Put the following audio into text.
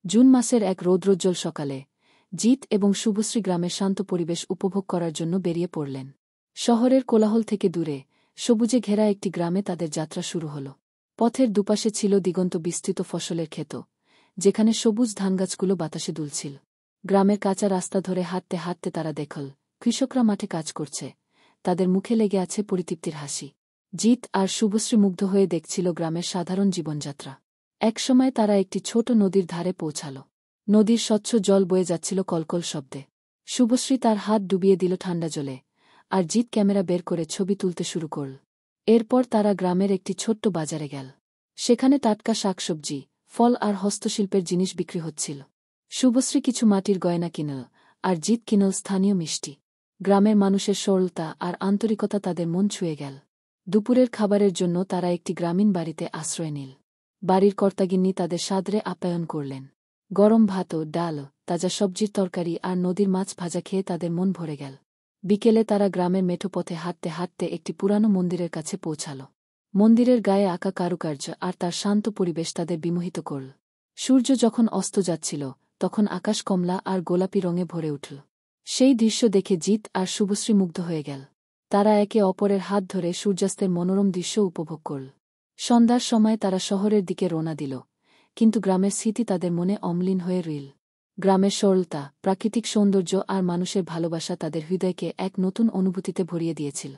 June মাসের এক রৌদ্রোজ্জ্বল সকালে জিত এবং শুভশ্রী গ্রামের শান্ত পরিবেশ উপভোগ করার জন্য বেরিয়ে পড়লেন। শহরের কোলাহল থেকে দূরে সবুজে ঘেরা একটি গ্রামে তাদের যাত্রা শুরু হল। পথের দুপাশে ছিল দিগন্ত বিস্তৃত ফসলের ক্ষেত, যেখানে সবুজ ধানগাছগুলো বাতাসে দুলছিল। গ্রামের কাঁচা রাস্তা ধরে হাঁটতে হাঁটতে তারা দেখল কৃষকরা মাঠে কাজ করছে, তাদের মুখে লেগে আছে পরিতৃপ্তির হাসি। জিত আর শুভশ্রী মুগ্ধ হয়ে দেখছিল গ্রামের সাধারণ জীবনযাত্রা। একসময় তারা একটি ছোট নদীর ধারে পৌঁছাল। নদীর স্বচ্ছ জল বয়ে যাচ্ছিল কলকল শব্দে। শুভশ্রী তার হাত ডুবিয়ে দিল ঠান্ডা জলে, আর জিত ক্যামেরা বের করে ছবি তুলতে শুরু করল। এরপর তারা গ্রামের একটি ছোট্ট বাজারে গেল। সেখানে টাটকা শাকসবজি, ফল আর হস্তশিল্পের জিনিস বিক্রি হচ্ছিল। শুভশ্রী কিছু মাটির গয়না কিনল, আর জিত কিনল স্থানীয় মিষ্টি। গ্রামের মানুষের সরলতা আর আন্তরিকতা তাদের মন ছুঁয়ে গেল। দুপুরের খাবারের জন্য তারা একটি গ্রামীণ বাড়িতে আশ্রয় নিল। বাড়ির কর্তাগিন্নি তাদের সাদরে আপ্যায়ন করলেন। গরম ভাত, ডাল, তাজা সবজির তরকারি আর নদীর মাছ ভাজা খেয়ে তাদের মন ভরে গেল। বিকেলে তারা গ্রামের মেঠো পথে হাঁটতে হাঁটতে একটি পুরানো মন্দিরের কাছে পৌঁছাল। মন্দিরের গায়ে আঁকা কারুকার্য আর তার শান্ত পরিবেশ তাদের বিমোহিত করল। সূর্য যখন অস্ত যাচ্ছিল, তখন আকাশ কমলা আর গোলাপি রঙে ভরে উঠল। সেই দৃশ্য দেখে জিত আর শুভশ্রী মুগ্ধ হয়ে গেল। তারা একে অপরের হাত ধরে সূর্যাস্তের মনোরম দৃশ্য উপভোগ করল। সন্ধ্যার সময় তারা শহরের দিকে রওনা দিল, কিন্তু গ্রামের স্মৃতি তাদের মনে অম্লিন হয়ে রইল। গ্রামের সরলতা, প্রাকৃতিক সৌন্দর্য আর মানুষের ভালোবাসা তাদের হৃদয়কে এক নতুন অনুভূতিতে ভরিয়ে দিয়েছিল।